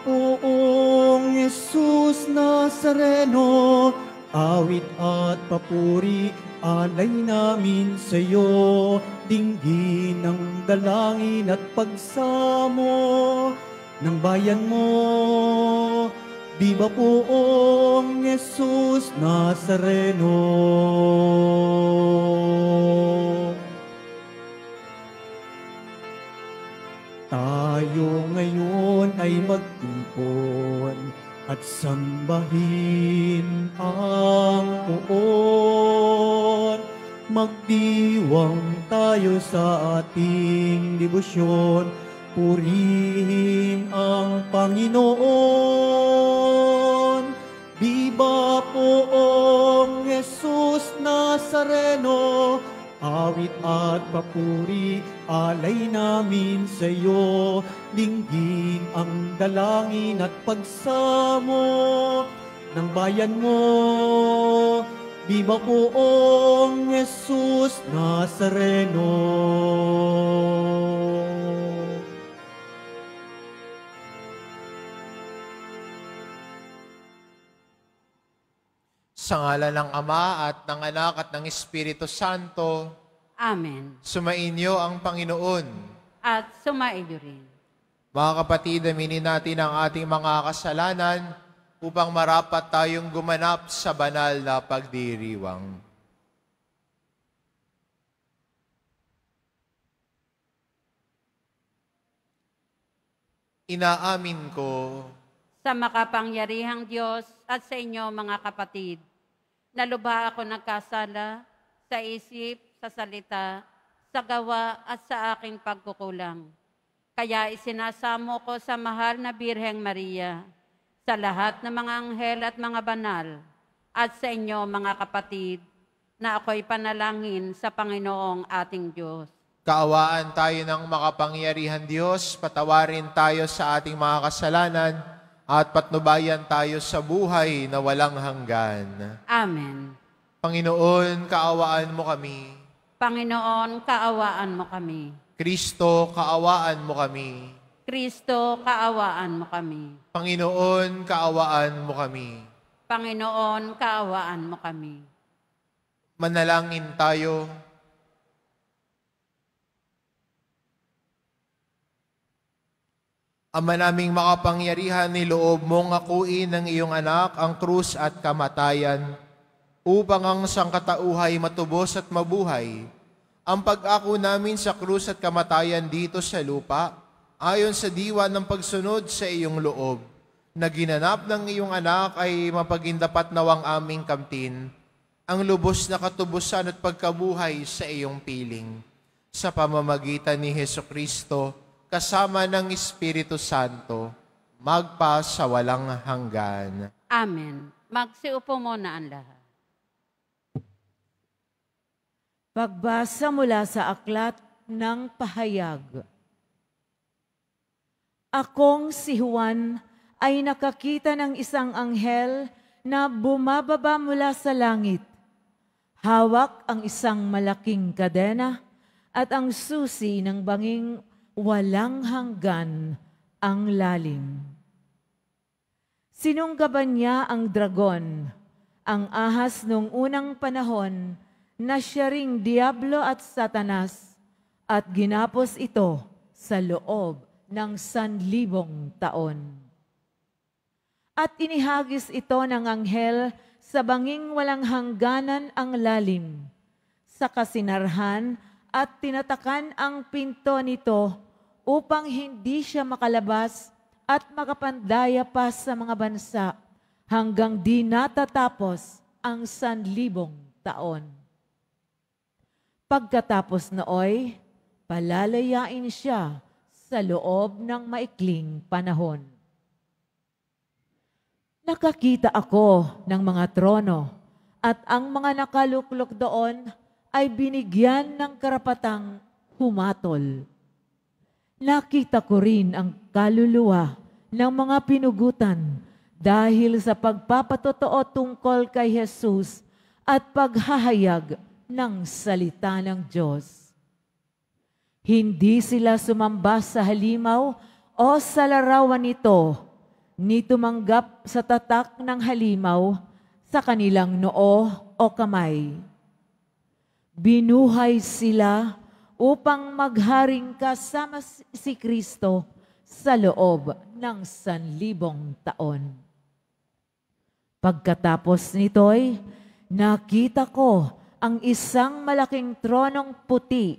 Poong Jesus Nazareno, awit at papuri alay namin sa iyo, dinggin ang dalangin at pagsamo ng bayan mo. Viva Poong Jesus Nazareno. Tayo ngayon ay magtipon at sambahin ang Poon. Magdiwang tayo sa ating debosyon, purihin ang Panginoon. Viva Poong Jesus Nazareno, awit at papuri alay namin sa iyo, dinggin ang dalangin at pagsamo ng bayan mo. Viva Poong Jesus Nazareno. Sa ngalan ng Ama at ng Anak at ng Espiritu Santo. Amen. Sumainyo ang Panginoon. At sumaiyo rin. Mga kapatid, aminin natin ang ating mga kasalanan upang marapat tayong gumanap sa banal na pagdiriwang. Inaamin ko Sa makapangyarihang Diyos at sa inyo mga kapatid, na lubha ako nagkasala sa isip, sa salita, sa gawa at sa aking pagkukulang. Kaya isinasamo ko sa mahal na Birheng Maria, sa lahat ng mga anghel at mga banal, at sa inyo mga kapatid, na ako'y panalangin sa Panginoong ating Diyos. kaawaan tayo ng makapangyarihan Diyos, patawarin tayo sa ating mga kasalanan, at patnubayan tayo sa buhay na walang hanggan. Amen. Panginoon, kaawaan mo kami. Panginoon, kaawaan mo kami. Kristo, kaawaan mo kami. Kristo, kaawaan mo kami. Panginoon, kaawaan mo kami. Panginoon, kaawaan mo kami. Manalangin tayo. Ama naming makapangyarihan, niloob mong akuin ng iyong anak ang krus at kamatayan upang ang sangkatauhay matubos at mabuhay. Ang pag-ako namin sa krus at kamatayan dito sa lupa, ayon sa diwa ng pagsunod sa iyong loob, na ginanap ng iyong anak ay mapagindapat nawang aming kamtin, ang lubos na katubusan at pagkabuhay sa iyong piling. Sa pamamagitan ni Hesukristo, kasama ng Espiritu Santo, magpa sa walang hanggan. Amen. Magsiupo muna ang lahat. Pagbasa mula sa aklat ng pahayag. Akong si Juan ay nakakita ng isang anghel na bumababa mula sa langit. Hawak ang isang malaking kadena at ang susi ng banging walang hanggan ang lalim. Sinunggaban niya ang dragon, ang ahas noong unang panahon, na siya ring Diablo at Satanas, at ginapos ito sa loob ng 1,000 taon. At inihagis ito ng anghel sa banging walang hangganan ang lalim, sa kasinarhan at tinatakan ang pinto nito upang hindi siya makalabas at makapandaya pa sa mga bansa hanggang di natatapos ang 1,000 taon. Pagkatapos nooy, palalayain siya sa loob ng maikling panahon. Nakakita ako ng mga trono at ang mga nakaluklok doon ay binigyan ng karapatang humatol. Nakita ko rin ang kaluluwa ng mga pinugutan dahil sa pagpapatotoo tungkol kay Jesus at paghahayag ng salita ng Diyos. Hindi sila sumamba sa halimaw o sa larawan nito ni tumanggap sa tatak ng halimaw sa kanilang noo o kamay. Binuhay sila upang magharing kasama si Kristo sa loob ng 1,000 taon. Pagkatapos nito'y nakita ko ang isang malaking tronong puti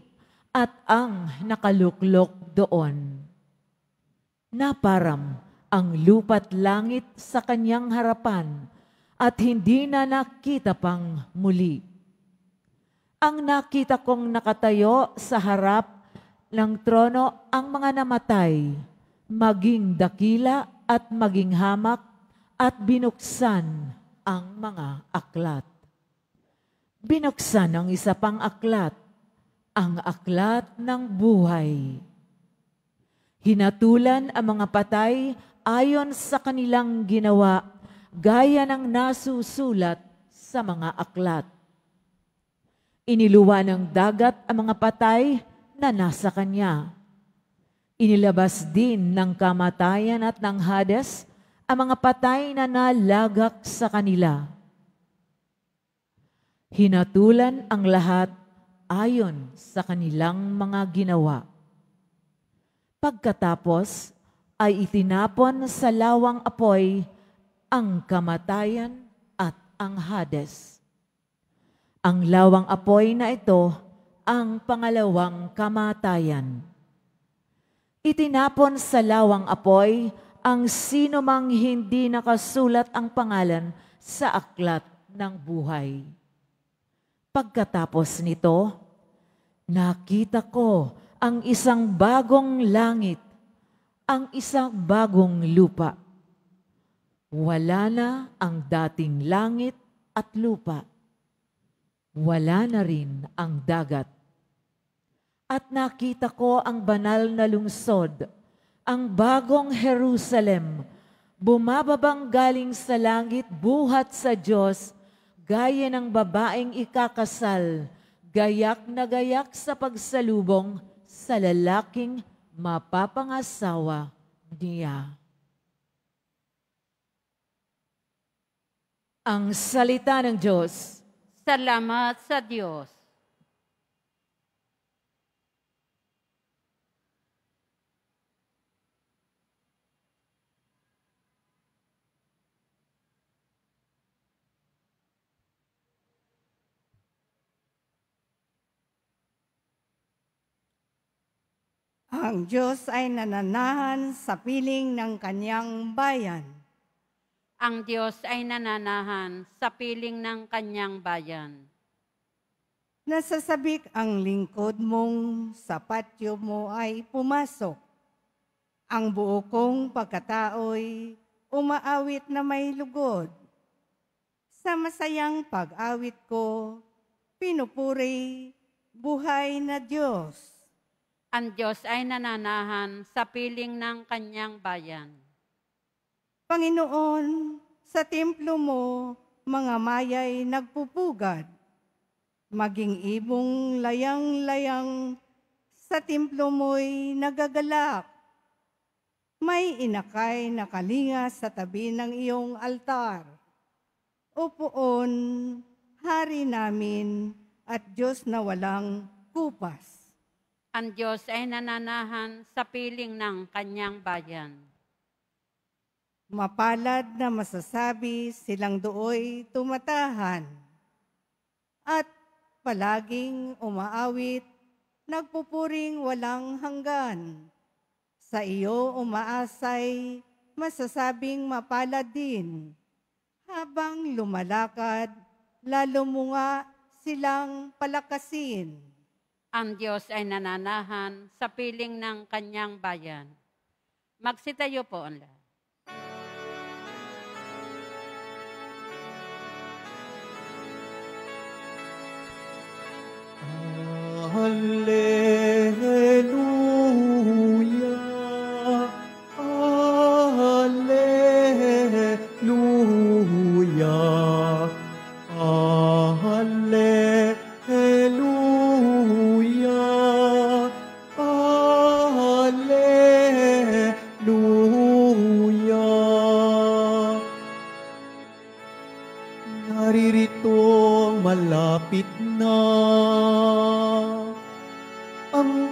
at ang nakaluklok doon. Naparam ang lupa't langit sa kanyang harapan at hindi na nakita pang muli. Ang nakita kong nakatayo sa harap ng trono ang mga namatay, maging dakila at maging hamak, at binuksan ang mga aklat. Binuksan ang isa pang aklat, ang aklat ng buhay. Hinatulan ang mga patay ayon sa kanilang ginawa, gaya ng nasusulat sa mga aklat. Iniluwa ng dagat ang mga patay na nasa kanya. Inilabas din ng kamatayan at ng Hades ang mga patay na nalagak sa kanila. Hinatulan ang lahat ayon sa kanilang mga ginawa. Pagkatapos ay itinapon sa lawang apoy ang kamatayan at ang Hades. Ang lawang apoy na ito ang pangalawang kamatayan. Itinapon sa lawang apoy ang sino mang hindi nakasulat ang pangalan sa aklat ng buhay. Pagkatapos nito, nakita ko ang isang bagong langit, ang isang bagong lupa. Wala na ang dating langit at lupa. Wala na rin ang dagat. At nakita ko ang banal na lungsod, ang bagong Jerusalem, bumababang galing sa langit buhat sa Diyos, gaya ng babaeng ikakasal, gayak na gayak sa pagsalubong sa lalaking mapapangasawa niya. Ang salita ng Diyos. Salamat sa Diyos. Ang Diyos ay nananahan sa piling ng kanyang bayan. Ang Diyos ay nananahan sa piling ng kanyang bayan. Nasasabik ang lingkod mong sa patio mo ay pumasok. Ang buo kong pagkatao'y umaawit na may lugod. Sa masayang pag-awit ko, pinupuri buhay na Diyos. Ang Diyos ay nananahan sa piling ng kanyang bayan. Panginoon, sa templo mo, mga maya'y nagpupugad. Maging ibong layang-layang, sa templo mo'y nagagalak. May inakay na kalinga sa tabi ng iyong altar. Upoon, hari namin at Diyos na walang kupas. Ang Diyos ay nananahan sa piling ng kanyang bayan. Mapalad na masasabi silang dooy tumatahan at palaging umaawit, nagpupuring walang hanggan. Sa iyo umaasay, masasabing mapalad din. Habang lumalakad, lalo mo nga silang palakasin. Ang Diyos ay nananahan sa piling ng kanyang bayan. Magsitayo po ang lahat. Hallelujah, Hallelujah, Hallelujah, Hallelujah.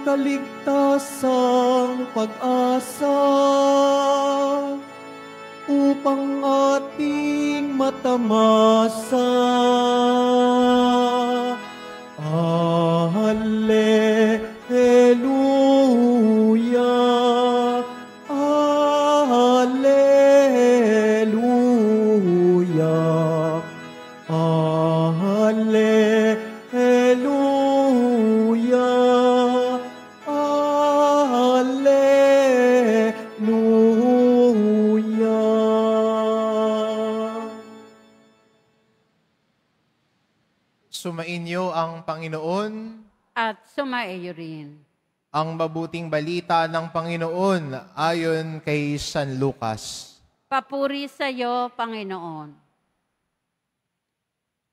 kaligtasang pag-asa upang ating matamasa. Alleluia, Alleluia, Alleluia, Alleluia. Sumainyo ang Panginoon. At sumaiyo rin. Ang mabuting balita ng Panginoon ayon kay San Lucas. Papuri sa iyo, Panginoon.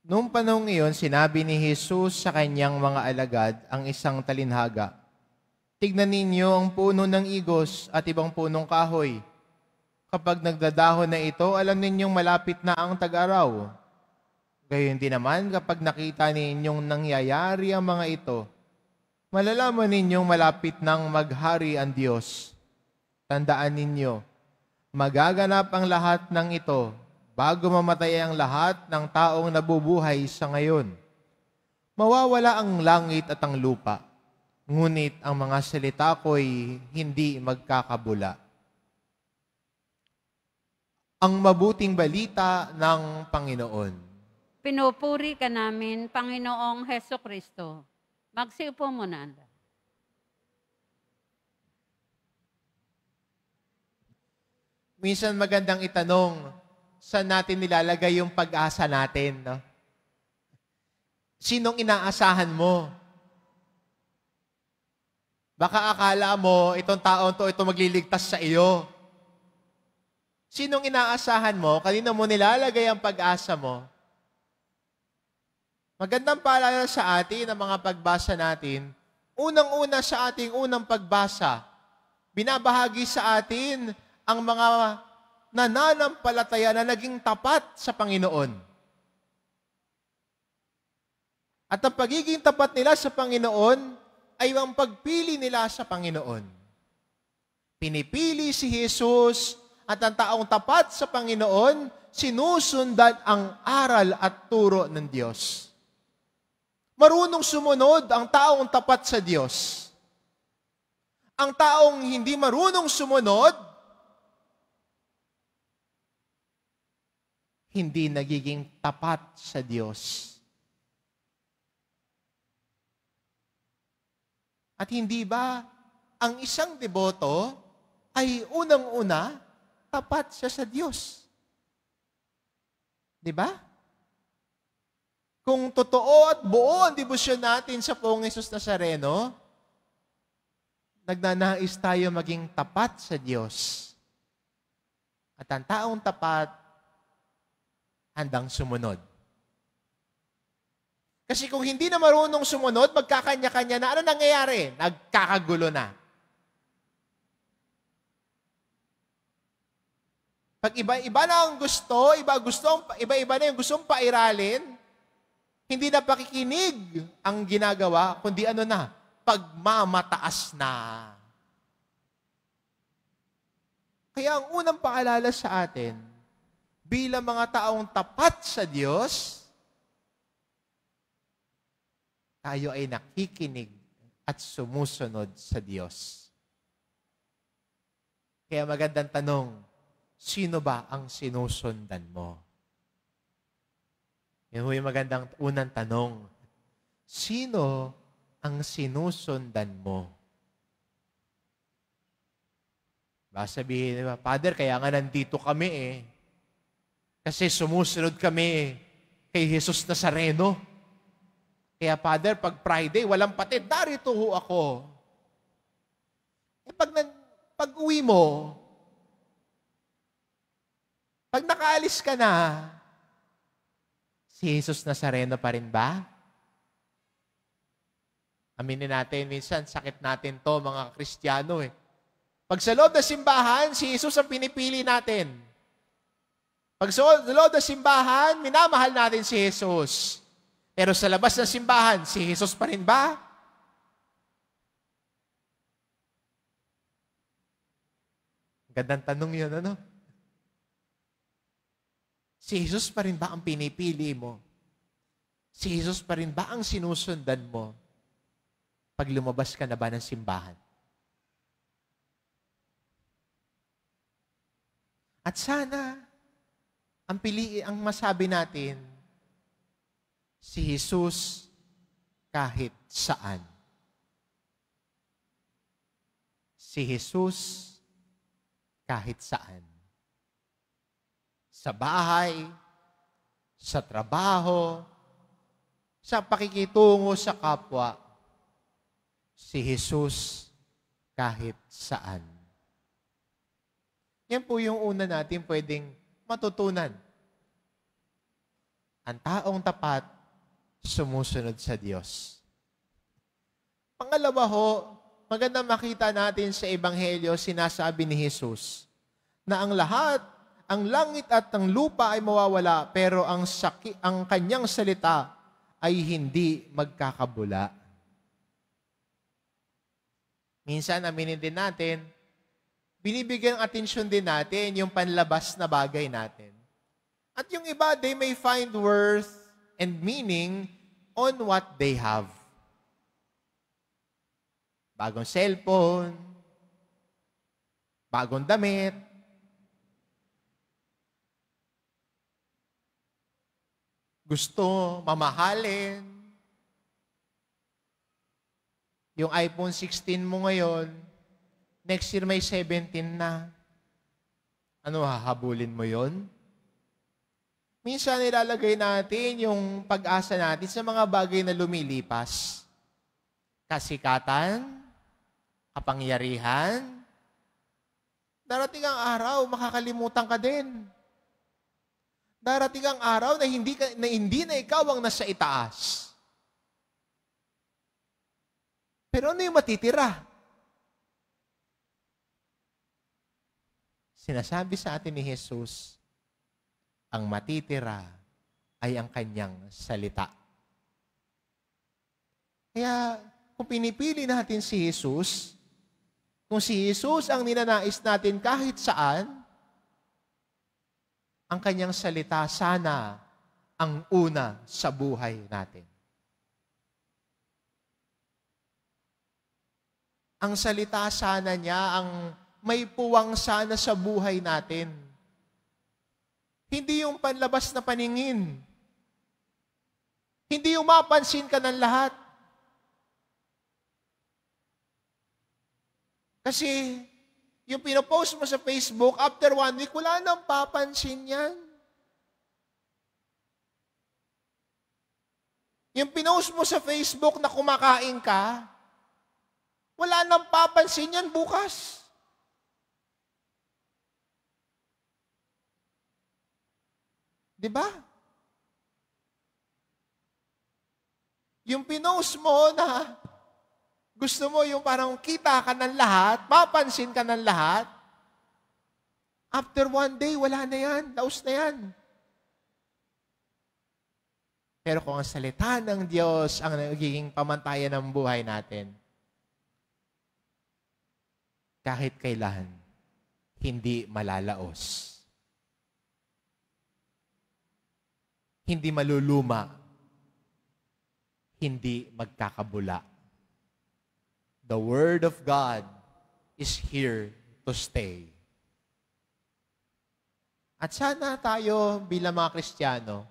Noong panahong iyon, sinabi ni Jesus sa kanyang mga alagad ang isang talinhaga. Tignan ninyo ang puno ng igos at ibang punong kahoy. Kapag nagdadahon na ito, alam ninyong malapit na ang tag-araw. Gayon din naman kapag nakita ninyong nangyayari ang mga ito, malalaman ninyong malapit nang maghari ang Diyos. Tandaan ninyo, magaganap ang lahat ng ito bago mamatay ang lahat ng taong nabubuhay sa ngayon. Mawawala ang langit at ang lupa, ngunit ang mga salita ko'y hindi magkakabula. Ang mabuting balita ng Panginoon. Pinupuri ka namin, Panginoong Heso Kristo. Magsiupo muna anda. Minsan magandang itanong, saan natin nilalagay yung pag-asa natin? No? Sinong inaasahan mo? Baka akala mo, itong taon to, ito magliligtas sa iyo. Sinong inaasahan mo? Kanino mo nilalagay ang pag-asa mo? Magandang paalala sa atin ang mga pagbasa natin. Unang-una sa ating unang pagbasa, binabahagi sa atin ang mga nananampalataya na naging tapat sa Panginoon. At ang pagiging tapat nila sa Panginoon ay ang pagpili nila sa Panginoon. Pinipili si Jesus at ang taong tapat sa Panginoon, sinusundan ang aral at turo ng Diyos. Marunong sumunod ang taong tapat sa Diyos. Ang taong hindi marunong sumunod, hindi nagiging tapat sa Diyos. At hindi ba ang isang deboto ay unang-una tapat siya sa Diyos? Di ba? Kung totoo at buo ang debosyon natin sa Poong Jesus Nazareno, nagnanais tayo maging tapat sa Diyos. At ang taong tapat, handang sumunod. Kasi kung hindi na marunong sumunod, magkakanya-kanya na, ano nangyayari? Nagkakagulo na. Pag iba-iba na ang gusto, iba-iba na yung gustong pairalin, hindi na pakikinig ang ginagawa, kundi ano na, pagmamataas na. Kaya ang unang paalala sa atin, bilang mga taong tapat sa Diyos, tayo ay nakikinig at sumusunod sa Diyos. Kaya magandang tanong, sino ba ang sinusundan mo? Yan yung magandang unang tanong. Sino ang sinusundan mo? Baka sabihin, diba, Father, kaya nga nandito kami eh. Kasi sumusunod kami kay Jesus Nazareno. Kaya Father, pag Friday, walang patid, darito ho ako. Eh pag uwi mo, pag nakaalis ka na, si Jesus Nazareno pa rin ba? Aminin natin, minsan sakit natin to mga Kristiyano eh. Pag sa loob ng simbahan, si Jesus ang pinipili natin. Pag sa loob ng simbahan, minamahal natin si Jesus. Pero sa labas ng simbahan, si Jesus pa rin ba? Gandang tanong yun, ano? Si Jesus pa rin ba ang pinipili mo? Si Jesus pa rin ba ang sinusundan mo pag lumabas ka na ba ng simbahan? At sana, ang masabi natin, si Jesus kahit saan. Si Jesus kahit saan. Sa bahay, sa trabaho, sa pakikitungo sa kapwa, si Jesus kahit saan. Yan po yung una natin pwedeng matutunan. Ang taong tapat, sumusunod sa Diyos. Pangalawa ho, maganda makita natin sa Ebanghelyo, sinasabi ni Jesus, na ang lahat, ang langit at ang lupa ay mawawala, pero ang kanyang salita ay hindi magkakabula. Minsan, aminin din natin, binibigyan atensyon din natin yung panlabas na bagay natin. At yung iba, they may find worth and meaning on what they have. Bagong cellphone, bagong damit, gusto mamahalin. Yung iPhone 16 mo ngayon, next year may 17 na. Ano, hahabulin mo yon? Minsan nilalagay natin yung pag-asa natin sa mga bagay na lumilipas. Kasikatan, kapangyarihan. Darating ang araw, makakalimutan ka din. Darating ang araw na hindi na ikaw ang nasa itaas. Pero ano yung matitira? Sinasabi sa atin ni Jesus, ang matitira ay ang kanyang salita. Kaya, kung pinipili natin si Jesus, kung si Jesus ang ninanais natin kahit saan, ang kanyang salita sana ang una sa buhay natin. Ang salita sana niya ang may puwang sana sa buhay natin. Hindi yung panlabas na paningin. Hindi yung mapansin ka ng lahat. Kasi, yung pinopost mo sa Facebook, after 1 week, wala nang papansin yan. Yung pinost mo sa Facebook na kumakain ka, wala nang papansin yan bukas. Diba? Yung pinost mo na gusto mo yung parang kita ka ng lahat, papansin ka ng lahat, after 1 day, wala na yan, laos na yan. Pero kung ang salita ng Diyos ang nagiging pamantayan ng buhay natin, kahit kailan, hindi malalaos. Hindi maluluma. Hindi magkakabula. The Word of God is here to stay. At sana tayo bilang mga Kristiyano,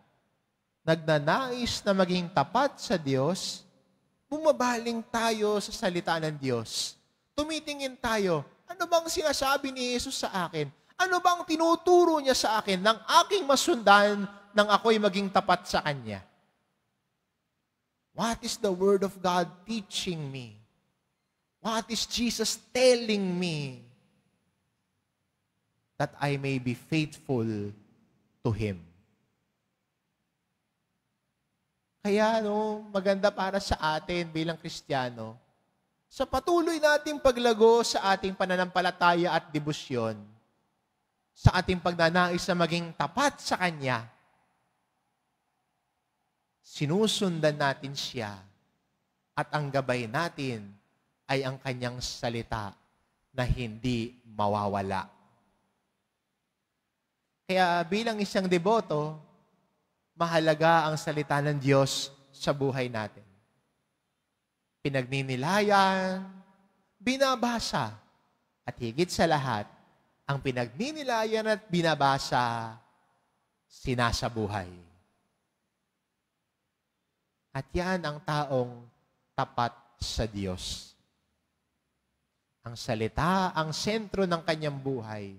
nagnanais na maging tapat sa Diyos, bumabaling tayo sa salita ng Diyos. Tumitingin tayo, ano bang sinasabi ni Jesus sa akin? Ano bang tinuturo niya sa akin ng aking masundan nang ako'y maging tapat sa Kanya? What is the Word of God teaching me? What is Jesus telling me? That I may be faithful to Him. Kaya maganda para sa atin bilang Kristiyano, sa patuloy nating paglago sa ating pananampalataya at debosyon, sa ating pagnanais na maging tapat sa Kanya, sinusundan natin Siya at ang gabay natin ay ang Kanyang salita na hindi mawawala. Kaya bilang isang deboto, mahalaga ang salita ng Diyos sa buhay natin. Pinagninilayan, binabasa, at higit sa lahat, ang pinagninilayan at binabasa, sinasabuhay. At yan ang taong tapat sa Diyos. Ang salita, ang sentro ng kanyang buhay.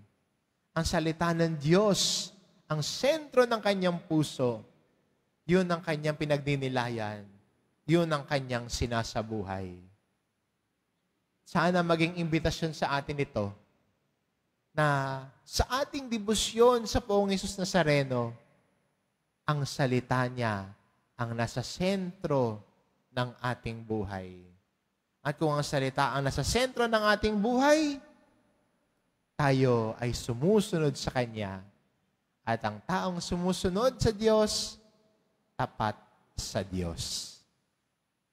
Ang salita ng Diyos, ang sentro ng kanyang puso. Yun ang kanyang pinagninilayan. Yun ang kanyang sinasabuhay. Sana maging imbitasyon sa atin ito na sa ating debosyon sa Poong Hesus Nazareno, ang salita niya ang nasa sentro ng ating buhay. At kung ang salita ang nasa sentro ng ating buhay, tayo ay sumusunod sa Kanya. At ang taong sumusunod sa Diyos, tapat sa Diyos.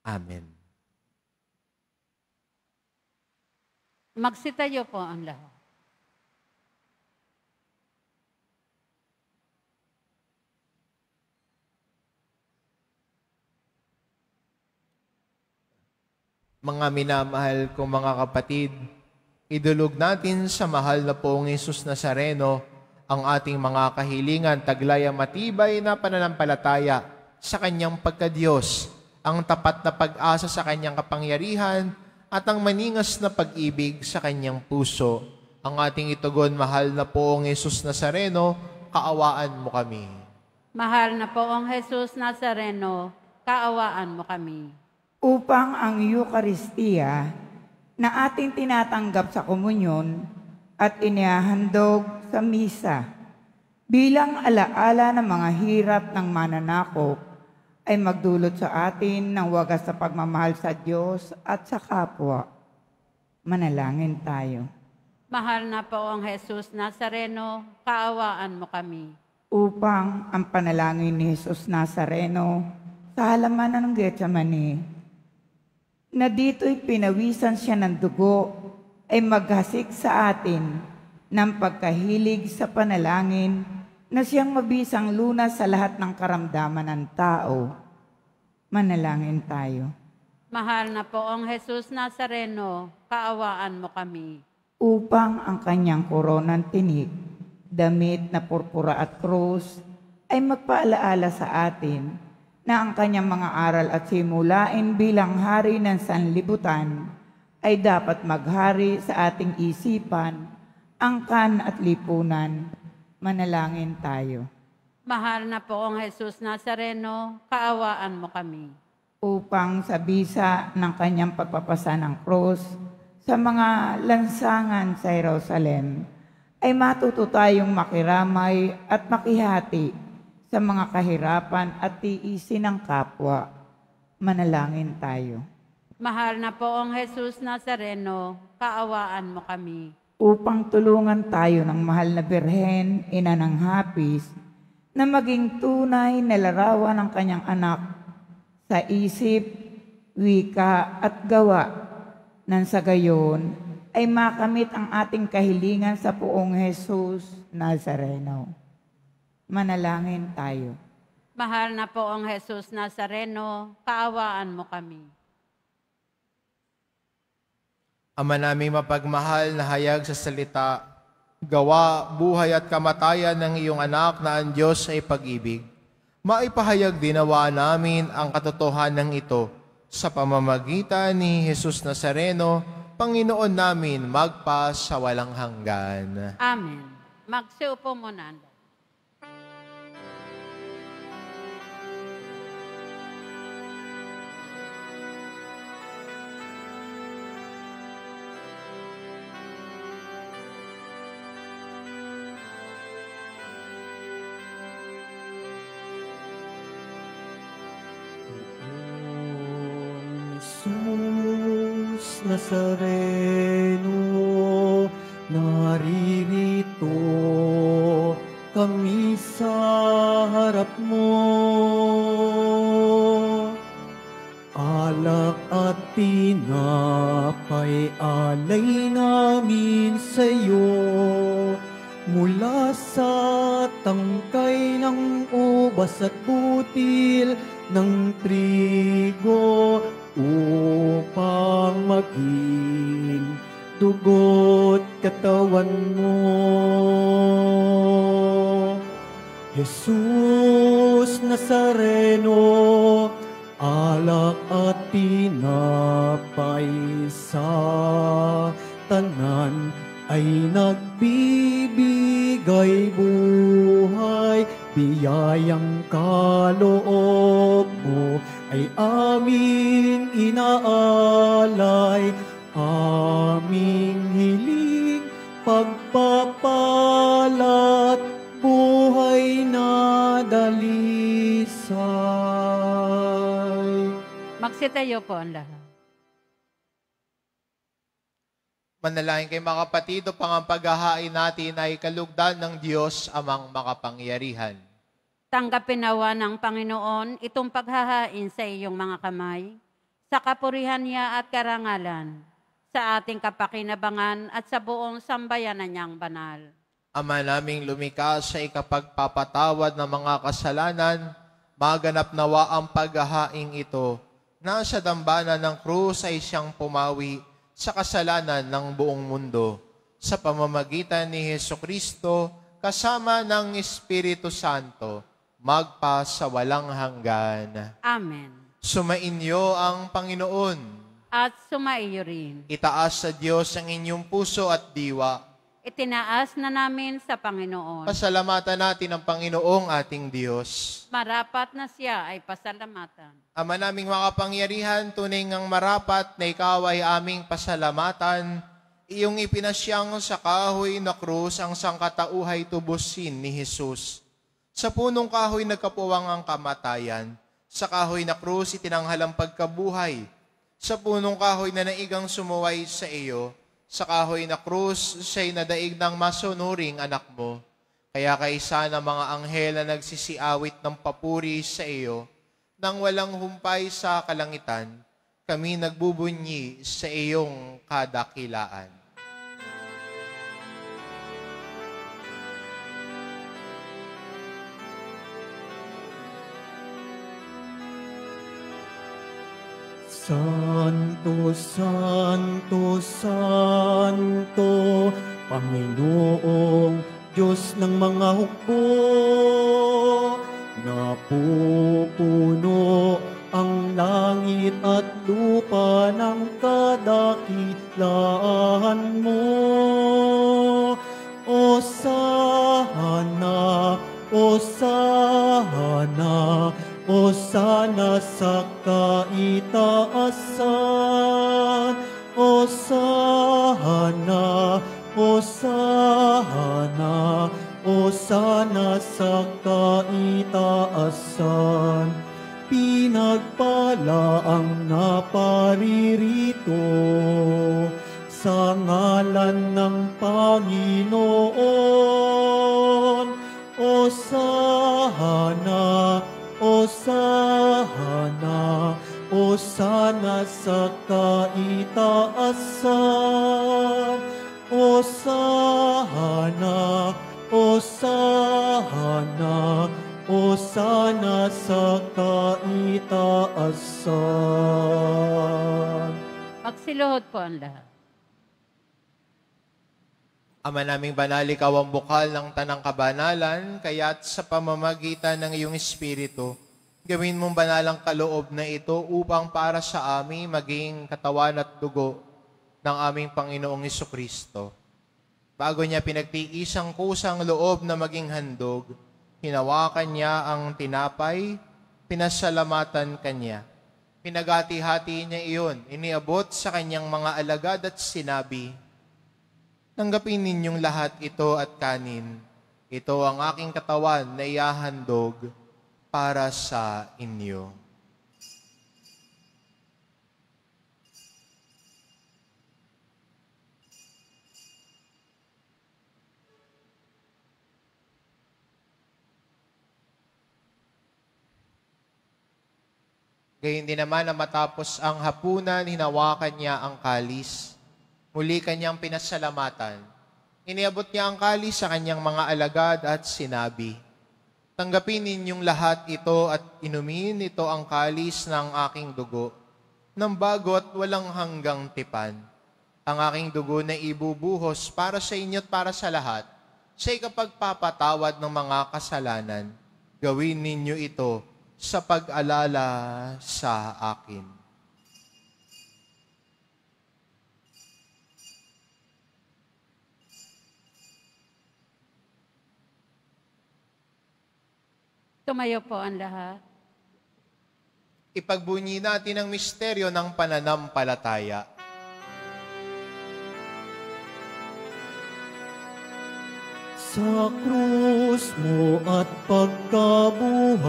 Amen. Magsitayo po ang lahat. Mga minamahal kong mga kapatid, idulog natin sa mahal na Poong Hesus Nazareno ang ating mga kahilingan, taglay ang matibay na pananampalataya sa Kanyang pagkadiyos, ang tapat na pag-asa sa Kanyang kapangyarihan, at ang maningas na pag-ibig sa Kanyang puso. Ang ating itugon, mahal na Poong Hesus Nazareno, kaawaan mo kami. Mahal na Poong Hesus Nazareno, kaawaan mo kami. Upang ang Eucharistia na ating tinatanggap sa komunyon at inihahandog sa misa bilang alaala ng mga hirap ng mananakop ay magdulot sa atin ng wagas sa pagmamahal sa Diyos at sa kapwa. Manalangin tayo. Mahal na Poong Hesus Nazareno, kaawaan mo kami. Upang ang panalangin ni Jesus Nazareno sa halamanan ng Getsemani, na dito'y pinawisan siya ng dugo, ay maghasik sa atin ng pagkahilig sa panalangin na siyang mabisang lunas sa lahat ng karamdaman ng tao. Manalangin tayo. Mahal na Poong Hesus Nazareno, kaawaan mo kami. Upang ang kanyang koronang tinik, damit na purpura at krus, ay magpaalaala sa atin na ang kanyang mga aral at simulain bilang hari ng sanlibutan ay dapat maghari sa ating isipan, angkan at lipunan. Manalangin tayo. Mahal na Poong Hesus Nazareno, kaawaan mo kami. Upang sa bisa ng kanyang pagpapasa ng krus sa mga lansangan sa Jerusalem, ay matuto tayong makiramay at makihati sa mga kahirapan at tiisin ng kapwa. Manalangin tayo. Mahal na Poong Hesus Nazareno, kaawaan mo kami. Upang tulungan tayo ng mahal na Birhen, ina ng hapis, na maging tunay na larawan ng kanyang anak sa isip, wika at gawa, nang sa gayon ay makamit ang ating kahilingan sa Poong Hesus Nazareno. Manalangin tayo. Mahal na Poong Hesus Nazareno, kaawaan mo kami. Ama naming mapagmahal na hayag sa salita, gawa, buhay at kamatayan ng iyong anak na ang Diyos ay pag-ibig, maipahayag dinawa namin ang katotohanan ito sa pamamagitan ni Hesus Nazareno, Panginoon namin, magpa sa walang hanggan. Amen. Magsiupo muna. Jesus Nazareno, naririto kami sa harap mo. Alak at tinapay alay namin sa iyo, mula sa tangkay ng ubas at butil ng trigo upang maging dugo't katawan mo. Jesus Nazareno, alak at tinapay sa tanan ay nagbibigay buhay. Biyayang kaloob mo ay aming inaalay, aming hiling pagpapalat, buhay na dalisay. Magsitayo po ang lahat. Manalangin kay mga kapatid, upang ang paghahain natin ay kalugdan ng Diyos amang makapangyarihan. Tanggapin nawa ng Panginoon itong paghahain sa iyong mga kamay, sa kapurihan niya at karangalan, sa ating kapakinabangan at sa buong sambayanan niyang banal. Ama naming lumikha sa ikapagpapatawad ng mga kasalanan, maganap nawa ang paghahaing ito, na sa dambana ng krus ay siyang pumawi sa kasalanan ng buong mundo, sa pamamagitan ni Hesukristo, kasama ng Espiritu Santo, magpa sa walang hanggan. Amen. Sumainyo ang Panginoon. At sumaiyo rin. Itaas sa Diyos ang inyong puso at diwa. Itinaas na namin sa Panginoon. Pasalamatan natin ang Panginoong ating Diyos. Marapat na siya ay pasalamatan. Ama naming makapangyarihan, tunay ngang marapat na ikaw ay aming pasalamatan. Iyong ipinasyang sa kahoy na krus ang sangkatauhay tubusin ni Jesus. Sa punong kahoy nagkapuwang ang kamatayan. Sa kahoy na krus itinanghal ang pagkabuhay. Sa punong kahoy na naigang sumuway sa iyo, sa kahoy na krus, siya'y nadaig ng masunuring anak mo. Kaya kaisa ng mga anghel na nagsisiawit ng papuri sa iyo, nang walang humpay sa kalangitan, kami nagbubunyi sa iyong kadakilaan. Santo, Santo, Santo, Panginoong Diyos ng mga hukbo, napupuno ang langit at lupa ng kadakilaan mo. Osana, Osana, Osana sa kaitaasan. Osana, Osana, Osana sa kaitaasan. Pinagpala ang naparirito sa ngalan ng Panginoon. Osana, Osana, Osana sa kaitaasan. Osana, Osana, Osana sa kaitaasan. Magsiluhod po ang lahat. Ama naming banal, ikaw ang bukal ng tanang kabanalan, kaya't sa pamamagitan ng iyong Espiritu, gawin mong banalang kaloob na ito upang para sa amin maging katawan at dugo ng aming Panginoong Hesukristo. Bago niya pinagtiisang kusang loob na maging handog, hinawakan niya ang tinapay, pinasalamatan kanya. Pinagati-hati niya iyon, iniabot sa kanyang mga alagad at sinabi, "Tanggapin ninyong lahat ito at kanin. Ito ang aking katawan na ihahandog para sa inyo." Gayun din naman na matapos ang hapunan, hinawakan niya ang kalis. Muli kanyang pinasalamatan. Iniabot niya ang kalis sa kanyang mga alagad at sinabi, "Tanggapin ninyong lahat ito at inumin ito ang kalis ng aking dugo, ng bago at walang hanggang tipan. Ang aking dugo na ibubuhos para sa inyo at para sa lahat, sa ikapagpapatawad ng mga kasalanan. Gawin ninyo ito sa pag-alala sa akin." Tumayo po ang lahat. Ipagbunyi natin ang misteryo ng pananampalataya. Sa krus mo at pagkabuhay,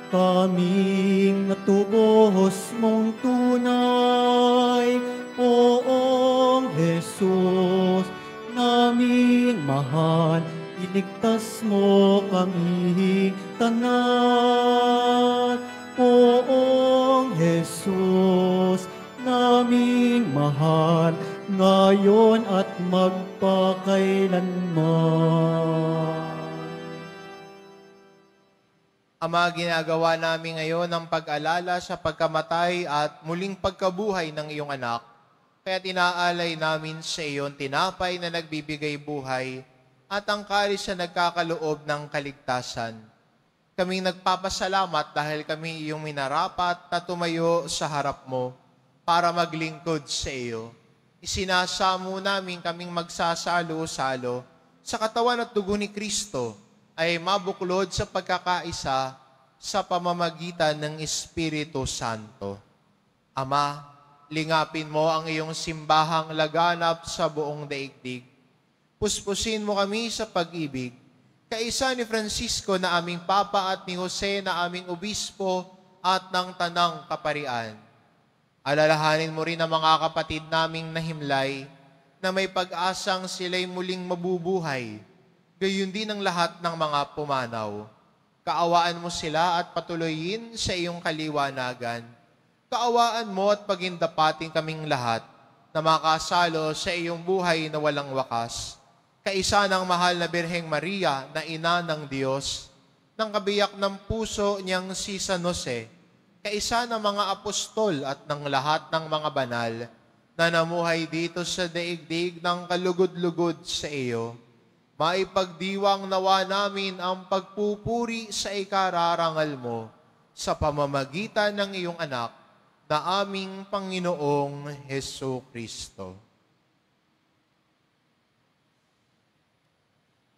kaming natubos mong tunay. Poong Jesus, naming mahal, iligtas mo kami tanan. Poong Jesus, naming mahal, ngayon at magpakailanman. Ama, ginagawa namin ngayon ang pag-alala sa pagkamatay at muling pagkabuhay ng iyong anak. Kaya inaalay namin sa iyon tinapay na nagbibigay buhay at ang kalis na nagkakaloob ng kaligtasan. Kaming nagpapasalamat dahil kami iyong minarapat na tumayo sa harap mo para maglingkod sa iyo. Isinasamo namin kaming magsasalo-salo sa katawan at dugo ni Kristo ay mabuklod sa pagkakaisa sa pamamagitan ng Espiritu Santo. Ama, lingapin mo ang iyong simbahang laganap sa buong daigdig. Puspusin mo kami sa pag-ibig, kaisa ni Francisco na aming Papa at ni Jose na aming Obispo at ng Tanang Kaparian. Alalahanin mo rin ang mga kapatid naming nahimlay na may pag-asang sila'y muling mabubuhay, gayon din ang lahat ng mga pumanaw. Kaawaan mo sila at patuloyin sa iyong kaliwanagan. Kaawaan mo at pagindapating kaming lahat na makasalo sa iyong buhay na walang wakas. Kaisa ng mahal na Birheng Maria na ina ng Diyos, ng kabiyak ng puso niyang si San Jose, kaisa ng mga apostol at ng lahat ng mga banal na namuhay dito sa daigdig ng kalugod-lugod sa iyo, maipagdiwang nawa namin ang pagpupuri sa ikararangal mo sa pamamagitan ng iyong anak na aming Panginoong Hesukristo.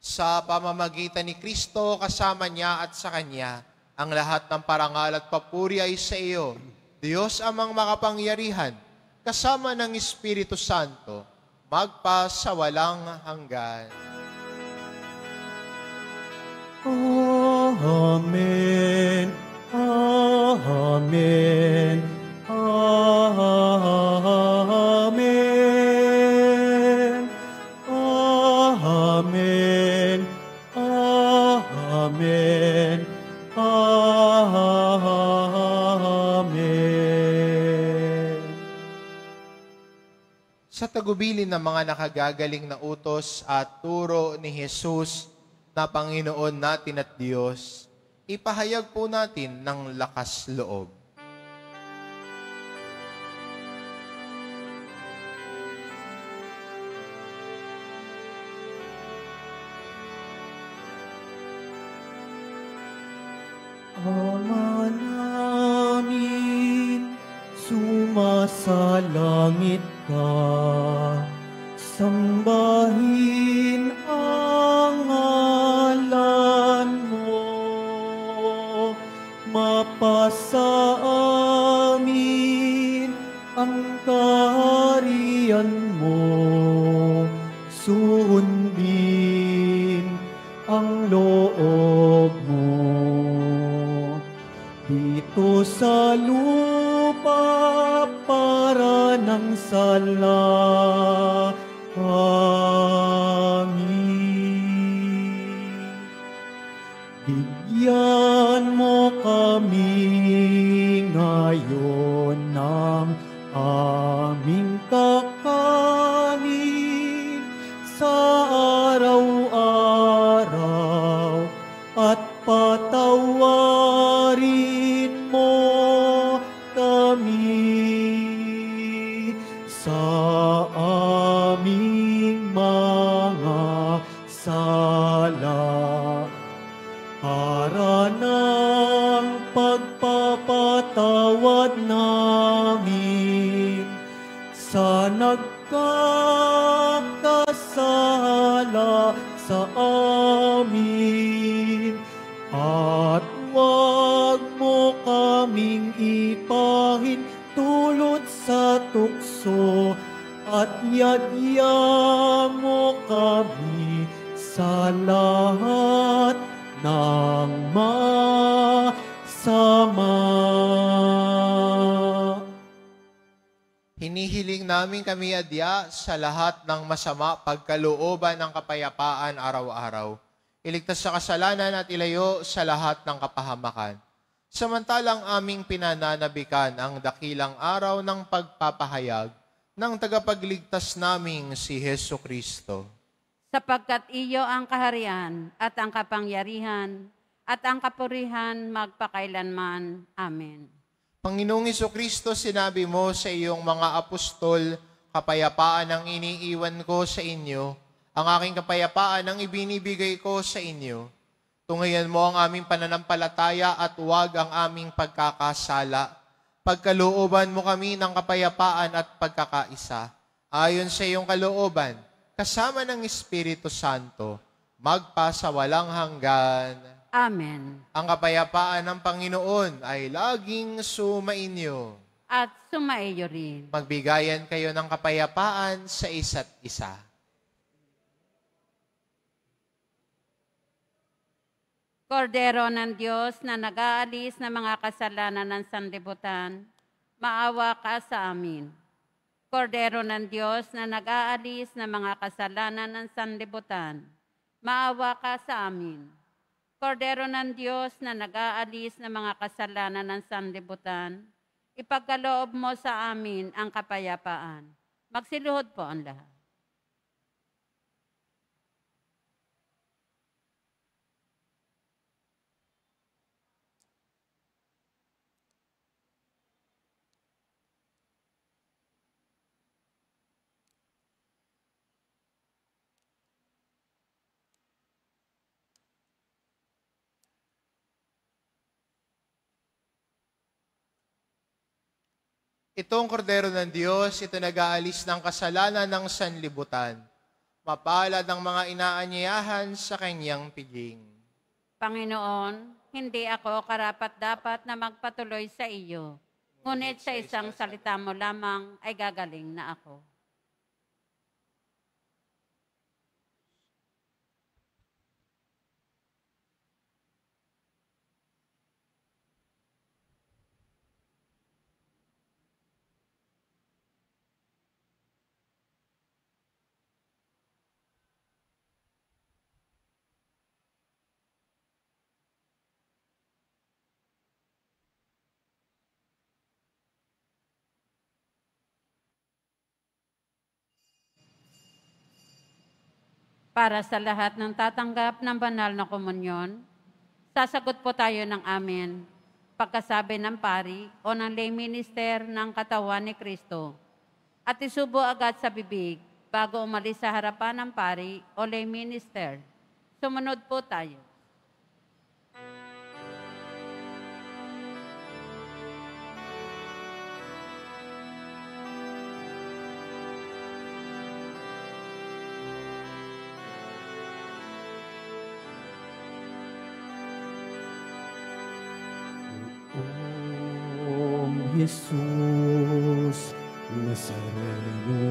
Sa pamamagitan ni Kristo, kasama niya at sa Kanya, ang lahat ng parangal at papuri ay sa iyo, Diyos amang makapangyarihan, kasama ng Espiritu Santo, magpa sa walang hanggan. Amen. Amen. Amen. Amen. Amen. Amen. Sa tagubilin ng mga nakagagaling na utos at turo ni Jesus na Panginoon natin at Diyos, ipahayag po natin ng lakas loob. Ama namin, sumasalangit ka, sambahin ang ngalan mo, mapasa amin ang kaharian mo, sundin ang loob mo. Dito sa lupa para ng salangin. Bigyan mo kami ngayon ng aming kakanin, sa aming mga sala. Para ng pagpapatawad namin sa nagkakasala sa amin, at huwag mo kaming ipahintulot sa tukso, at yadya mo kami sa lahat ng masama. Hinihiling namin kami adya sa lahat ng masama pagkalooban ng kapayapaan araw-araw. Iligtas sa kasalanan at ilayo sa lahat ng kapahamakan. Samantalang aming pinananabikan ang dakilang araw ng pagpapahayag ng tagapagligtas naming si Hesu Kristo. Sapagkat iyo ang kaharian at ang kapangyarihan at ang kapurihan magpakailanman. Amen. Panginoong Jesucristo, sinabi mo sa iyong mga apostol, kapayapaan ang iniiwan ko sa inyo, ang aking kapayapaan ang ibinibigay ko sa inyo. Tungayan mo ang aming pananampalataya at huwag ang aming pagkakasala. Pagkalooban mo kami ng kapayapaan at pagkakaisa. Ayon sa iyong kalooban, kasama ng Espiritu Santo, magpasawalang hanggan. Amen. Ang kapayapaan ng Panginoon ay laging sumainyo. At sumaiyo rin. Magbigayan kayo ng kapayapaan sa isa't isa. Kordero ng Diyos na nag-aalis ng mga kasalanan ng sanlibutan, maawa ka sa amin. Kordero ng Diyos na nag-aalis ng mga kasalanan ng sanlibutan, maawa ka sa amin. Kordero ng Diyos na nag-aalis ng mga kasalanan ng sanlibutan, ipagkaloob mo sa amin ang kapayapaan. Magsiluhod po ang lahat. Itong kordero ng Diyos, ito nag-aalis ng kasalanan ng sanlibutan. Mapalad ang mga inaanyayahan sa kanyang piging. Panginoon, hindi ako karapat-dapat na magpatuloy sa iyo, ngunit sa isang salita mo lamang ay gagaling na ako. Para sa lahat ng tatanggap ng banal na komunyon, sasagot po tayo ng amen pagkasabi ng pari o ng lay minister ng katawan ni Kristo at isubo agad sa bibig bago umalis sa harapan ng pari o lay minister. Sumunod po tayo. Jesus Nazareno,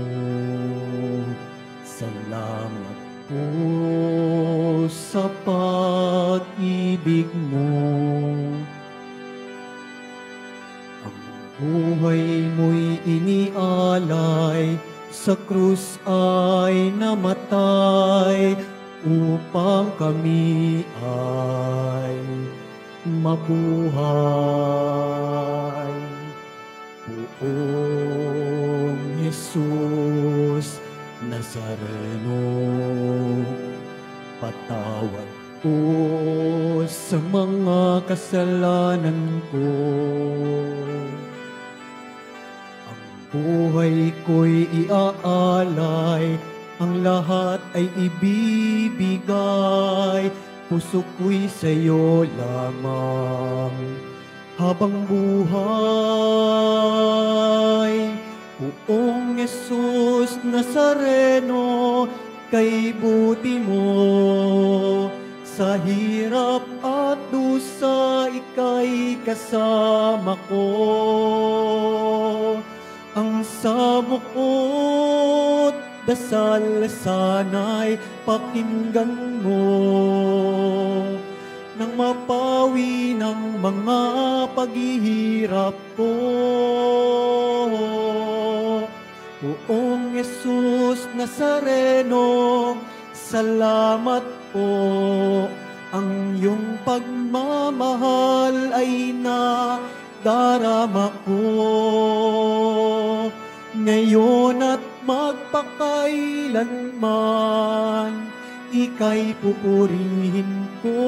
salamat po sa pag-ibig mo. Ang buhay mo'y inialay, sa krus ay namatay, upang kami ay mabuhay. Poong Jesus Nazareno, patawad po sa mga kasalanan ko. Ang buhay buhay ko'y iaalay, ang lahat ay ibibigay, puso ko'y sa'yo lamang habang buhay. Poong Jesus Nazareno, kay buti mo, sa hirap at dusa ika'y kasama ko. Ang samukot dasal sana'y pakinggan mo, nang mapawi ng mga paghihirap ko. Poong Jesus Nazareno, salamat po. Ang iyong pagmamahal ay nadarama ko. Ngayon at magpakailanman, ika'y pupurihin ko.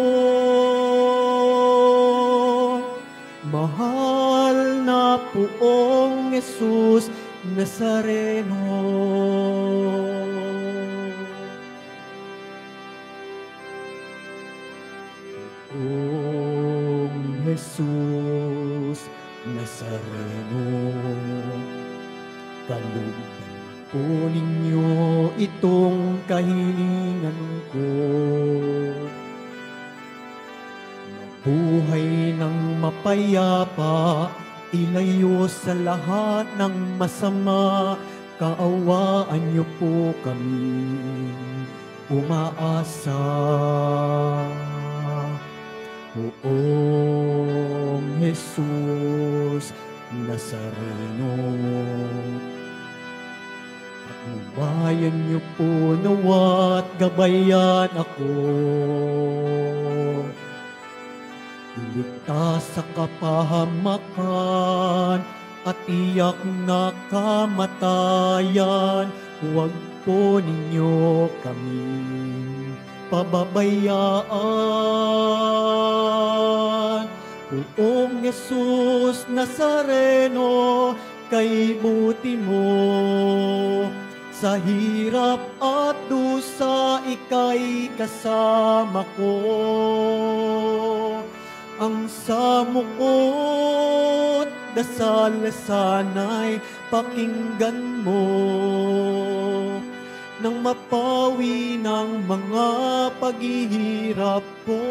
Mahal na Poong Jesus Nazareno. Poong Jesus Nazareno, kalugdan po ninyo itong kahilingan ko. Mabuhay ng mapayapa, ilayo sa lahat ng masama, kaawaan niyo po kami umaasa. Poong Jesus Nazareno, patnubayan niyo po nawa't gabayan ako. Iligtas sa kapahamakan at iyak na kamatayan, huwag po ninyo kaming pababayaan. Poong Jesus Nazareno, kay buti mo, sa hirap at dusa ika'y kasama ko. Ang samukot dasal sana'y pakinggan mo, nang mapawi ng mga paghihirap ko.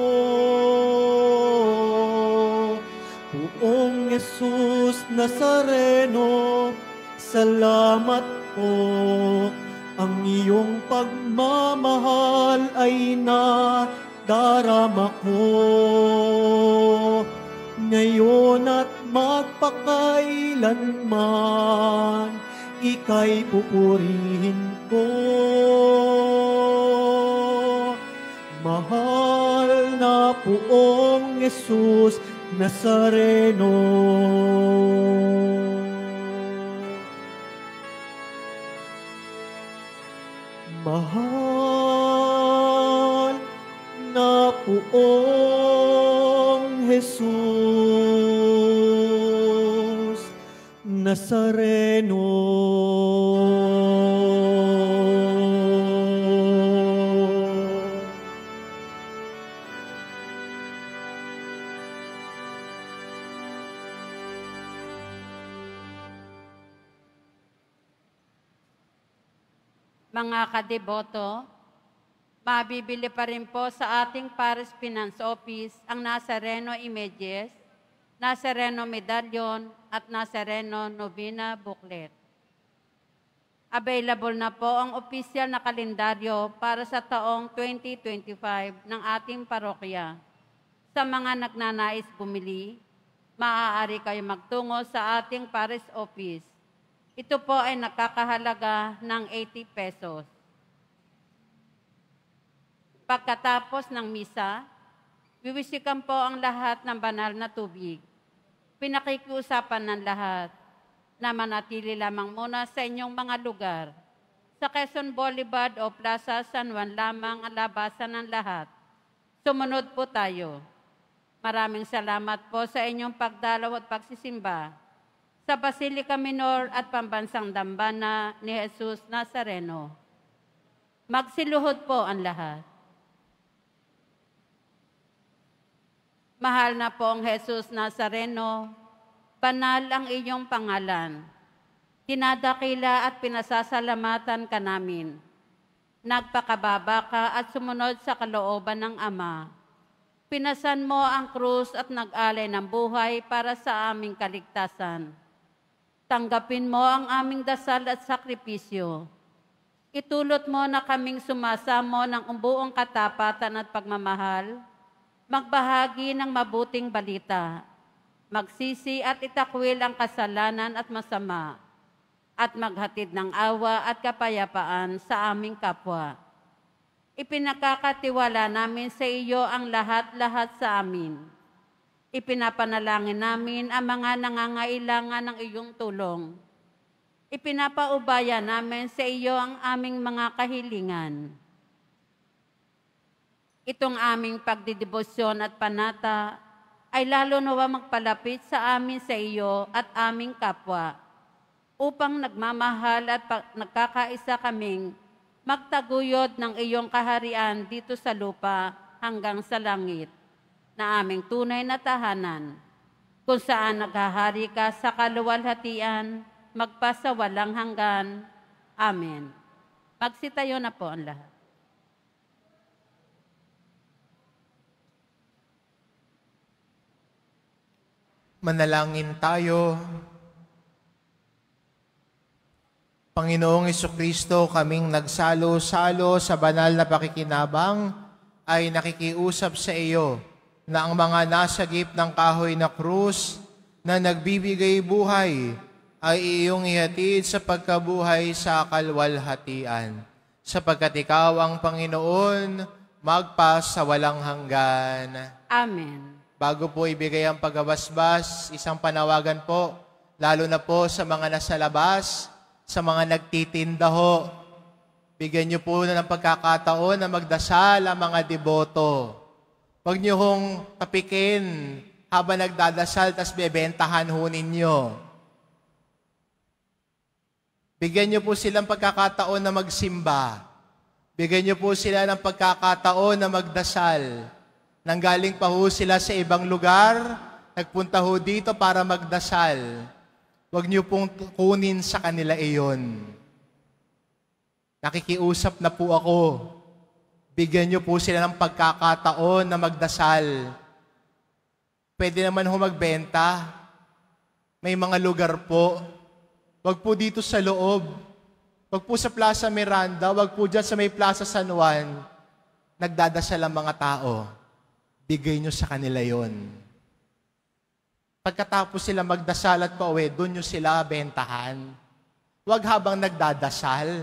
Poong Jesus Nazareno, salamat po. Ang iyong pagmamahal ay nadarama ko. Ngayon at magpakailanman, ika'y pupurihin ko. Mahal na Poong Jesus Nazareno. Mahal na Poong Jesus Nazareno. Mga kadeboto, mabibili pa rin po sa ating Paris Finance Office ang Nazareno Images, Nazareno Medallion at Nazareno Novena Booklet. Available na po ang opisyal na kalendaryo para sa taong 2025 ng ating parokya. Sa mga nagnanais bumili, maaari kayo magtungo sa ating Paris Office. Ito po ay nakakahalaga ng 80 pesos. Pagkatapos ng misa, wiwisikan po ang lahat ng banal na tubig. Pinakikiusapan ng lahat na manatili lamang muna sa inyong mga lugar. Sa Quezon Boulevard o Plaza San Juan lamang ang labasan ng lahat. Sumunod po tayo. Maraming salamat po sa inyong pagdalaw at pagsisimba. sa Basilica Minor at Pambansang Dambana ni Jesus Nazareno. Magsiluhod po ang lahat. Mahal na pong Jesus Nazareno, banal ang iyong pangalan. Dinadakila at pinasasalamatan ka namin. Nagpakababa ka at sumunod sa kalooban ng Ama. Pinasan mo ang krus at nag-alay ng buhay para sa aming kaligtasan. Tanggapin mo ang aming dasal at sakripisyo. Itulot mo na kaming sumasamo ng buong katapatan at pagmamahal, magbahagi ng mabuting balita, magsisi at itakwil ang kasalanan at masama, at maghatid ng awa at kapayapaan sa aming kapwa. Ipinakakatiwala namin sa iyo ang lahat-lahat sa amin. Ipinapanalangin namin ang mga nangangailangan ng iyong tulong. Ipinapaubaya namin sa iyo ang aming mga kahilingan. Itong aming pagdidebosyon at panata ay lalo nawa magpalapit sa amin sa iyo at aming kapwa, upang nagmamahal at nagkakaisa kaming magtaguyod ng iyong kaharian dito sa lupa hanggang sa langit, na aming tunay na tahanan, kung saan naghahari ka sa kaluwalhatian, magpasawalang hanggan. Amen. Magsitayo na po ang lahat. Manalangin tayo. Panginoong Jesucristo, kaming nagsalo-salo sa banal na pakikinabang ay nakikiusap sa iyo na ang mga nasagip ng kahoy na krus na nagbibigay buhay ay iyong ihatid sa pagkabuhay sa kalwalhatian, sapagkat ikaw ang Panginoon magpasawalang hanggan. Amen. Bago po ibigay ang pagbabasbas, isang panawagan po, lalo na po sa mga nasa labas, sa mga nagtitinda ho. Bigyan niyo po na ng pagkakataon na magdasal ang mga deboto. Huwag niyo hong tapikin habang nagdadasal tas bebentahan ho ninyo. Bigyan niyo po silang pagkakataon na magsimba. Bigyan niyo po sila ng pagkakataon na magdasal. Nanggaling pa ho sila sa ibang lugar, nagpunta ho dito para magdasal. Huwag niyo pong kunin sa kanila iyon. Nakikiusap na po ako. Bigyan niyo po sila ng pagkakataon na magdasal. Pwede naman ho magbenta. May mga lugar po. Huwag po dito sa loob. Huwag po sa Plaza Miranda. Huwag po dyan sa may Plaza San Juan. Nagdadasal ang mga tao. Bigay niyo sa kanila yon. Pagkatapos sila magdasal at pauwi, doon nyo sila bentahan. Huwag habang nagdadasal.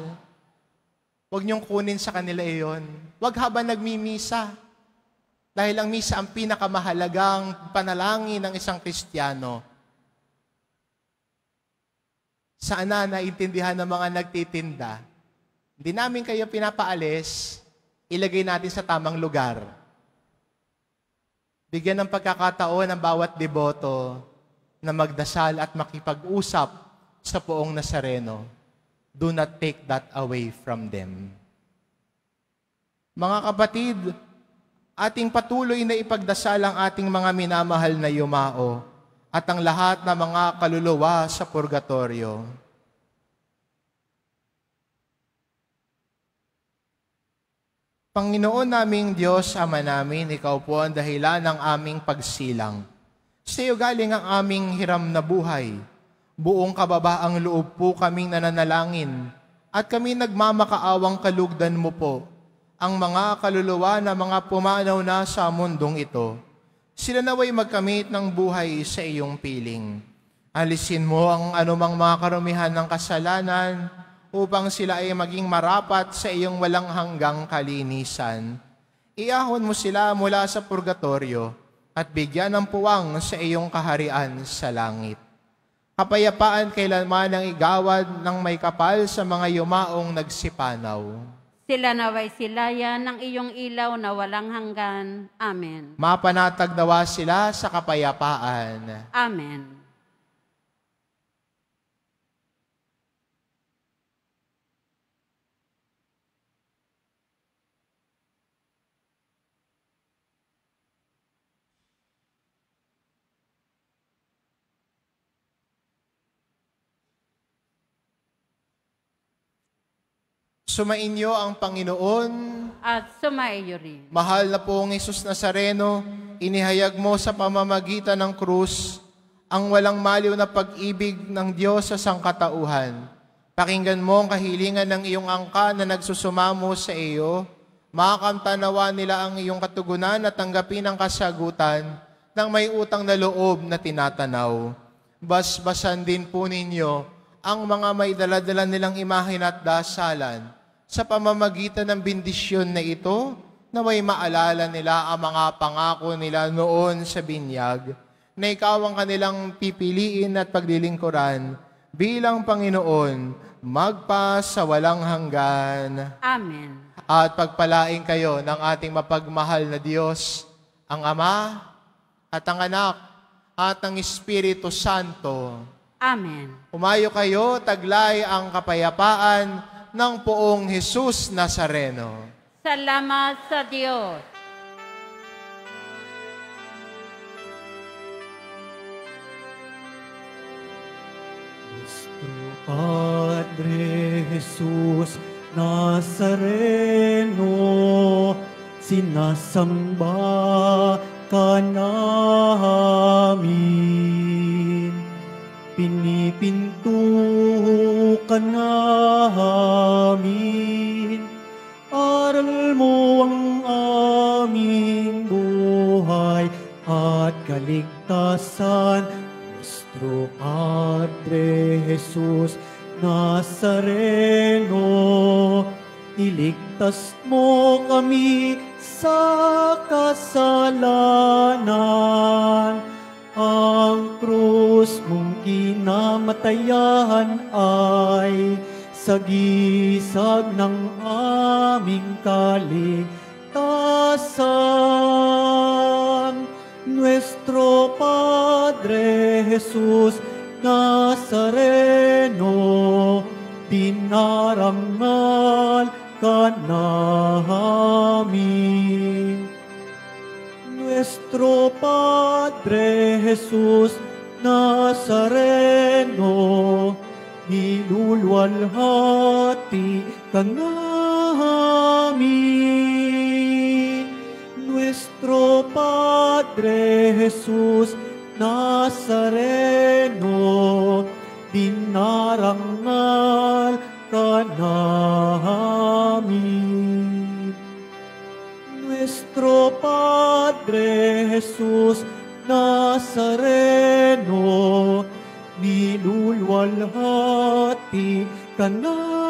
Huwag nyong kunin sa kanila iyon. Huwag habang nagmimisa. Dahil ang misa ang pinakamahalagang panalangin ng isang Kristiyano. Sana naintindihan ng mga nagtitinda. Hindi namin kayo pinapaalis, ilagay natin sa tamang lugar. Bigyan ng pagkakataon ang bawat deboto na magdasal at makipag-usap sa poong Nazareno. Do not take that away from them. Mga kapatid, ating patuloy na ipagdasal ang ating mga minamahal na yumao at ang lahat ng mga kaluluwa sa purgatorio. Panginoon naming Diyos, Ama namin, Ikaw po ang dahilan ng aming pagsilang. Sa iyo galing ang aming hiram na buhay. Buong kababaang loob po kaming nananalangin at kami nagmamakaawang kalugdan mo po ang mga kaluluwa na mga pumanaw na sa mundong ito. Sila naway magkamit ng buhay sa iyong piling. Alisin mo ang anumang mga karumihan ng kasalanan upang sila ay maging marapat sa iyong walang hanggang kalinisan. Iahon mo sila mula sa purgatorio at bigyan ng puwang sa iyong kaharian sa langit. Kapayapaan kailanman ang igawad ng may kapal sa mga yumaong nagsipanaw. Sila naway silayan ng iyong ilaw na walang hanggan. Amen. Mapanatag nawa sila sa kapayapaan. Amen. Sumainyo ang Panginoon. At sumaiyo rin. Mahal na pong Jesus Nazareno, inihayag mo sa pamamagitan ng krus ang walang maliw na pag-ibig ng Diyos sa sangkatauhan. Pakinggan mo ang kahilingan ng iyong angka na nagsusumamo sa iyo. Makakamtanawa nila ang iyong katugunan at tanggapin ang kasagutan ng may utang na loob na tinatanaw. Basbasan din po ninyo ang mga may daladala nilang imahin at dasalan sa pamamagitan ng bendisyon na ito, na may maalala nila ang mga pangako nila noon sa binyag, na ikaw ang kanilang pipiliin at paglilingkuran bilang Panginoon, magpa sa walang hanggan. Amen. At pagpalain kayo ng ating mapagmahal na Diyos, ang Ama at ang Anak at ang Espiritu Santo. Amen. Umayo kayo, taglay ang kapayapaan ng poong Jesus Nazareno. Salamat sa Diyos. Nuestro Padre Jesus Nazareno, sinasamba ka namin. Pinipinto ka namin, aral mo ang aming buhay at kaligtasan. Nuestro Padre Jesus Nazareno, iligtas mo kami sa kasalanan. Ang krus mong kinamatayan ay sagisag ng aming kaligtasan. Nuestro Padre Jesus Nazareno, dinarangal ka namin. Nuestro Padre Jesus Nazareno, nilulwalhati ka namin. Nuestro Padre Jesus Nazareno, dinarangal ka namin. Nuestro Padre Jesus Nazareno, nilulwalhati ka namin.